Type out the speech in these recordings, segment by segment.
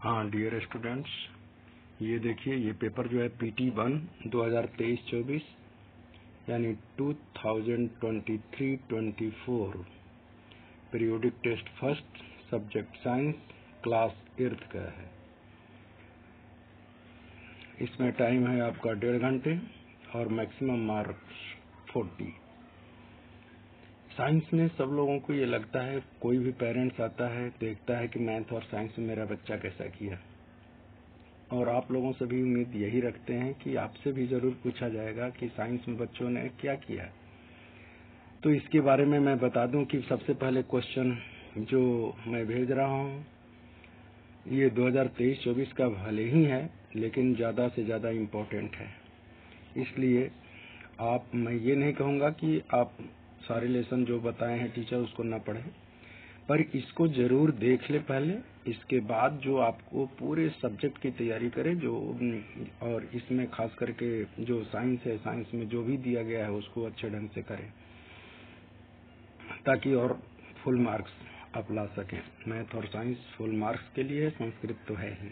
हाँ dear students, ये देखिए, ये पेपर जो है PT1 2023-24 यानी 2023-24 periodic test first subject science class 8th का है। इसमें टाइम है आपका 1.5 घंटे और मैक्सिमम मार्क्स 40। साइंस में सब लोगों को ये लगता है, कोई भी पेरेंट्स आता है देखता है कि मैथ और साइंस में मेरा बच्चा कैसा किया, और आप लोगों से भी उम्मीद यही रखते हैं कि आपसे भी जरूर पूछा जाएगा कि साइंस में बच्चों ने क्या किया। तो इसके बारे में मैं बता दूं कि सबसे पहले क्वेश्चन जो मैं भेज रहा हूं ये 2023-24 का भले ही है, लेकिन ज़्यादा से ज़्यादा इम्पोर्टेंट है। इसलिए मैं ये नहीं कहूँगा कि आप सारे लेसन जो बताए हैं टीचर उसको ना पढ़ें, पर इसको जरूर देख ले पहले। इसके बाद जो आपको पूरे सब्जेक्ट की तैयारी करें, जो और इसमें खास करके जो साइंस है, साइंस में जो भी दिया गया है उसको अच्छे ढंग से करें, ताकि और फुल मार्क्स आप ला सकें। मैथ और साइंस फुल मार्क्स के लिए, संस्कृत तो है ही।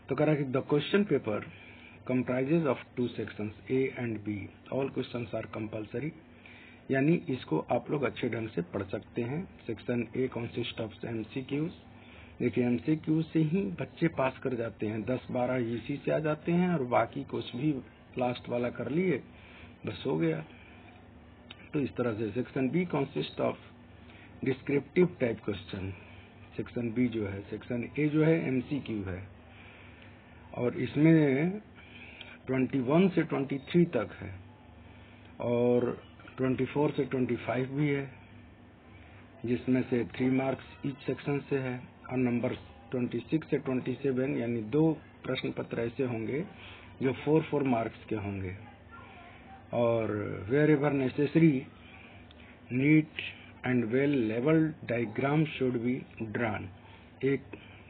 तो कह रहा है कि the question paper comprises of 2 sections A and B. All questions are compulsory. यानी इसको आप लोग अच्छे ढंग से पढ़ सकते हैं। Section A consist of MCQs। देखिए MCQ से ही बच्चे पास कर जाते हैं, 10-12 इसी से आ जाते हैं, और बाकी कुछ भी लास्ट वाला कर लिए बस हो गया। तो इस तरह से section B consist of descriptive type question. Section B जो है, सेक्शन ए जो है MCQ है, और इसमें 21 से 23 तक है, और 24 से 25 भी है, जिसमें से 3 मार्क्स ईच सेक्शन से है, और नंबर 26 से 27 यानी 2 प्रश्न पत्र ऐसे होंगे जो 4 मार्क्स के होंगे। और wherever necessary neat and well labelled diagram should be drawn. एक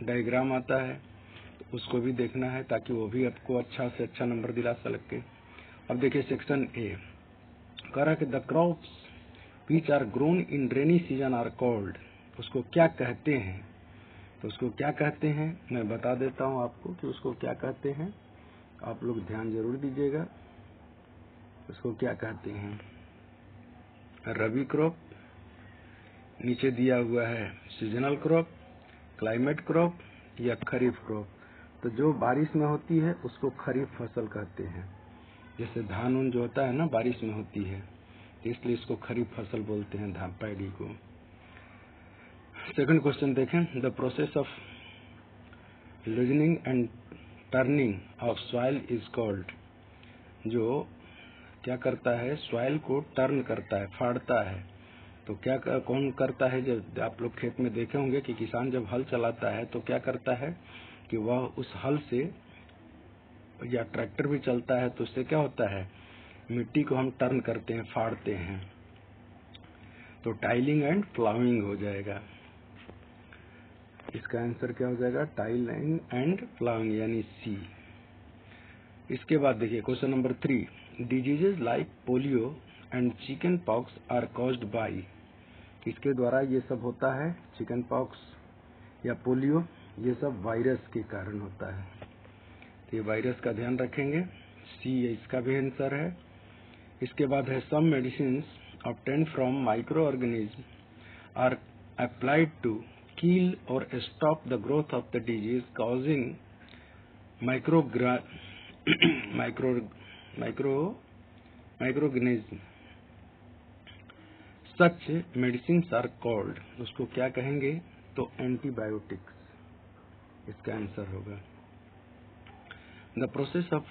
डायग्राम आता है तो उसको भी देखना है, ताकि वो भी आपको अच्छा से अच्छा नंबर दिला सके। अब देखिए सेक्शन ए कह रहा है कि the crops which are grown in rainy season are called. उसको क्या कहते हैं, तो उसको क्या कहते हैं मैं बता देता हूं आपको कि उसको क्या कहते हैं। आप लोग ध्यान जरूर दीजिएगा। उसको क्या कहते हैं, रबी क्रॉप, नीचे दिया हुआ है सीजनल क्रॉप, क्लाइमेट क्रॉप या खरीफ क्रॉप। तो जो बारिश में होती है उसको खरीफ फसल कहते हैं। जैसे धान उन जो होता है ना, बारिश में होती है, तो इसलिए इसको खरीफ फसल बोलते हैं, धान पैडी को। सेकंड क्वेश्चन देखें, the process of loosening and turning of soil is called. जो क्या करता है, सॉइल को टर्न करता है, फाड़ता है। तो क्या कौन करता है? जब आप लोग खेत में देखे होंगे कि किसान जब हल चलाता है तो क्या करता है कि वह उस हल से, या ट्रैक्टर भी चलता है तो उससे क्या होता है, मिट्टी को हम टर्न करते हैं, फाड़ते हैं। तो टाइलिंग एंड प्लाविंग हो जाएगा। इसका आंसर क्या हो जाएगा, टाइलिंग एंड प्लाविंग यानी सी। इसके बाद देखिए question number 3, diseases like polio and chickenpox are caused by. किसके द्वारा ये सब होता है? चिकन पॉक्स या पोलियो, ये सब वायरस के कारण होता है। तो ये वायरस का ध्यान रखेंगे, सी इसका भी आंसर है। इसके बाद है some medicine obtained from microorganisms are applied to kill or stop the growth of the disease causing microorganism. Such medicines are called, उसको क्या कहेंगे? तो एंटीबायोटिक्स इसका आंसर होगा। The process of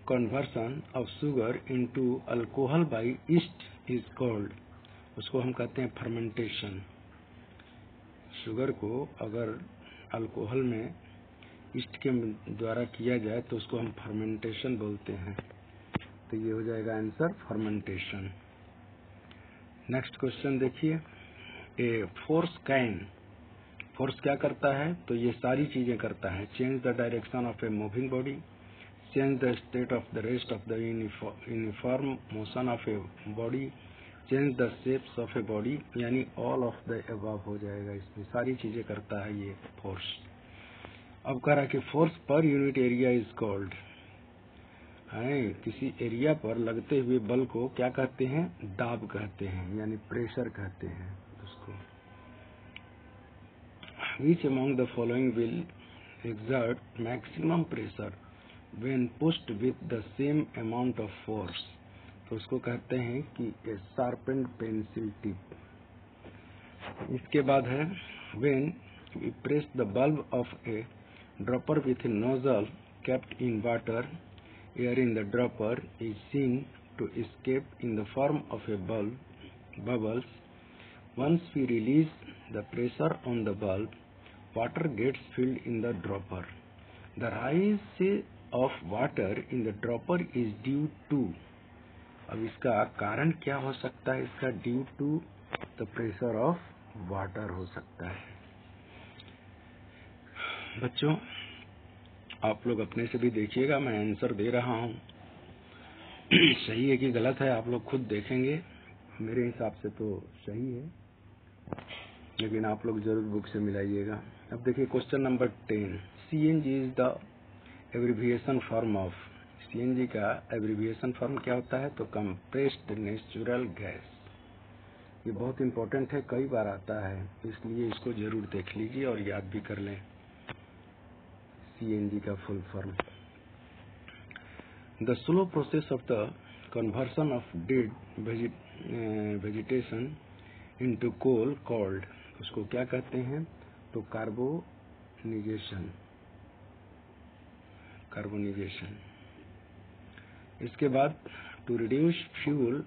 conversion of sugar into alcohol by yeast is called, उसको हम कहते हैं फर्मेंटेशन। शुगर को अगर अल्कोहल में ईस्ट के द्वारा किया जाए तो उसको हम फर्मेंटेशन बोलते हैं। तो ये हो जाएगा आंसर, फर्मेंटेशन। नेक्स्ट क्वेश्चन देखिए, ए फोर्स कैन। फोर्स क्या करता है? तो ये सारी चीजें करता है। Change the direction of a moving body, change the state of the rest of the uniform motion of a body, change the shapes of a body, यानी ऑल ऑफ द अबव हो जाएगा, इसमें सारी चीजें करता है ये फोर्स। अब कह रहा कि force per unit area is called, किसी एरिया पर लगते हुए बल को क्या कहते हैं, दाब कहते हैं, यानी प्रेशर कहते हैं उसको। Which among the following will exert maximum pressure when pushed with the same amount of force? तो उसको कहते हैं कि a sharpened pencil tip। इसके बाद है when we press the bulb of a dropper with a nozzle kept in water, air in the dropper is seen to escape in the form of a bubbles. Once we release the pressure on the bulb, water gets filled in the dropper. The rise of water in the dropper is due to, अब इसका कारण क्या हो सकता है, इसका due to the pressure of water हो सकता है। बच्चों आप लोग अपने से भी देखिएगा, मैं आंसर दे रहा हूँ, सही है कि गलत है आप लोग खुद देखेंगे। मेरे हिसाब से तो सही है, लेकिन आप लोग जरूर बुक से मिलाइएगा। अब देखिए question number 10, CNG is the abbreviation form of, CNG का एब्रिविएशन फॉर्म क्या होता है, तो कंप्रेस्ड नेचुरल गैस। ये बहुत इंपॉर्टेंट है, कई बार आता है, इसलिए इसको जरूर देख लीजिए और याद भी कर लें। सीएनजी का full form, the slow process of the conversion of dead vegetation into coal called, उसको क्या कहते हैं, तो कार्बोनिजेशन। इसके बाद to reduce fuel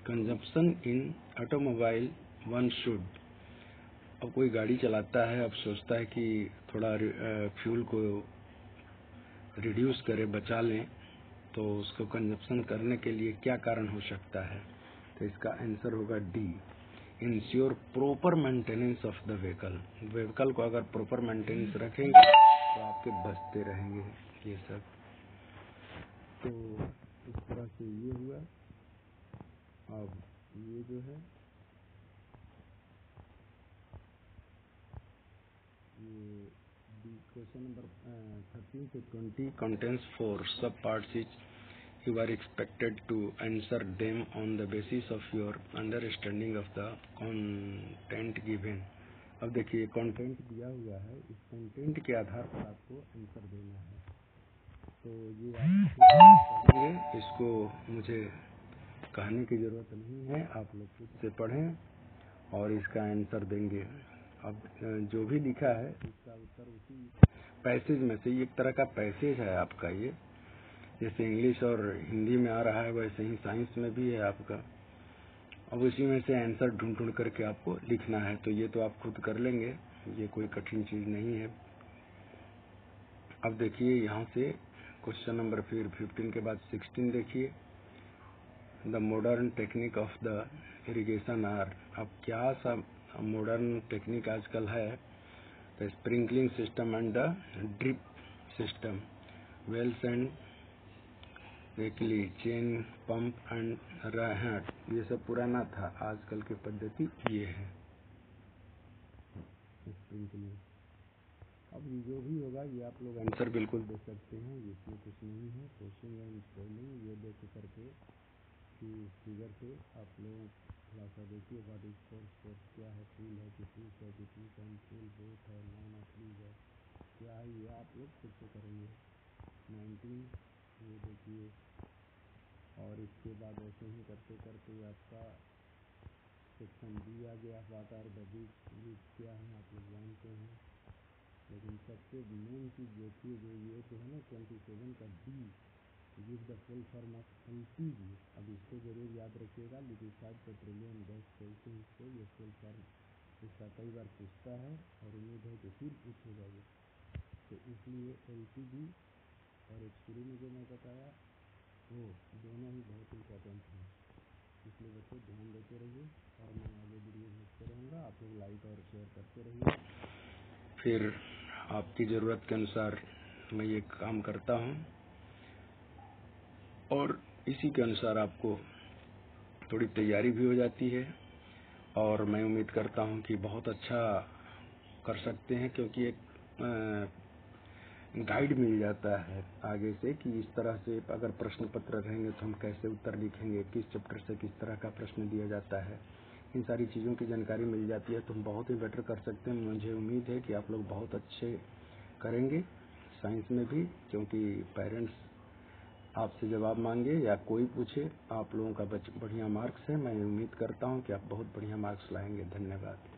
consumption in automobile one should, अब कोई गाड़ी चलाता है, अब सोचता है कि थोड़ा फ्यूल को रिड्यूस करे, बचा लें, तो उसको कंजप्शन करने के लिए क्या कारण हो सकता है, तो इसका आंसर होगा D, ensure proper maintenance of the vehicle. Vehicle को अगर प्रॉपर मेंटेनेंस रखेंगे तो आपके बचते रहेंगे ये सब। तो इस तरह से ये हुआ। अब ये जो है ये question number 13 to 20 contains 4 sub parts each. You are expected to answer them on the basis of your understanding of the content given. अब देखिए कंटेंट दिया हुआ है, इस कंटेंट के आधार पर आपको आंसर देना है। तो ये आप पढ़ेंगे, इसको मुझे कहने की जरूरत नहीं है, आप लोग खुद से पढ़ें और इसका आंसर देंगे। अब जो भी लिखा है इसका उत्तर उसी पैसेज में से, एक तरह का पैसेज है आपका, ये जैसे इंग्लिश और हिंदी में आ रहा है वैसे ही साइंस में भी है आपका। अब उसी में से आंसर ढूंढ करके आपको लिखना है, तो ये तो आप खुद कर लेंगे, ये कोई कठिन चीज नहीं है। अब देखिए यहाँ से क्वेश्चन नंबर फिर 15 के बाद 16 देखिए, the modern technique of the irrigation are, अब क्या सा मॉडर्न टेक्निक आजकल है, the sprinkling system and the drip system, wells and वेकली, चेन पंप एंड रहट, ये सब पुराना था, आजकल की पद्धति ये है स्प्रिंकलिंग। अब जो भी होगा ये आप लोग आंसर बिल्कुल दे सकते हैं, इसमें कुछ नहीं है। कोचिंग एंड ट्रेनिंग ये देख करके कि फिगर से आप लोग थोड़ा सा देखिए, व्हाट इज फोर्स, फोर्स क्या है, फूल है, डिफ्यूज है, डिफ्यूज एंड फूल बोथ है, नॉन ऑफलीज है, क्या है, ये आप लोग खुद से करेंगे। 19 ये देखिए, और इसके बाद ऐसे ही करते करते आपका सेक्शन डी आ गया, व्हाट आर द वीक क्या है आप लोग जानते हैं, लेकिन सबसे मेन चीज देखिए जो ये तो है ना 27 का D, give the full form of LPG. अब इसको जरूर याद रखिएगा, लिक्विफाइड पेट्रोलियम गैस बोलते हैं इसको, ये फुल फॉर्म इसका कई बार पूछता है और उम्मीद है कि फिर पूछेगा ये, तो इसलिए एलपीजी और एक शुरू में जो मैं बताया वो दोनों ही बहुत इम्पोर्टेंट हैं, इसलिए बच्चों ध्यान देते रहिए और मैं आगे वीडियो भेजते रहूँगा, आप लोग लाइक और शेयर करते रहिए। फिर आपकी ज़रूरत के अनुसार मैं ये काम करता हूँ और इसी के अनुसार आपको थोड़ी तैयारी भी हो जाती है और मैं उम्मीद करता हूँ कि बहुत अच्छा कर सकते हैं, क्योंकि एक गाइड मिल जाता है आगे से कि इस तरह से अगर प्रश्न पत्र रहेंगे तो हम कैसे उत्तर लिखेंगे, किस चैप्टर से किस तरह का प्रश्न दिया जाता है, इन सारी चीज़ों की जानकारी मिल जाती है तो हम बहुत ही बेटर कर सकते हैं। मुझे उम्मीद है कि आप लोग बहुत अच्छे करेंगे साइंस में भी, क्योंकि पेरेंट्स आपसे जवाब मांगे या कोई पूछे, आप लोगों का बढ़िया मार्क्स है। मैं उम्मीद करता हूँ कि आप बहुत बढ़िया मार्क्स लाएंगे। धन्यवाद।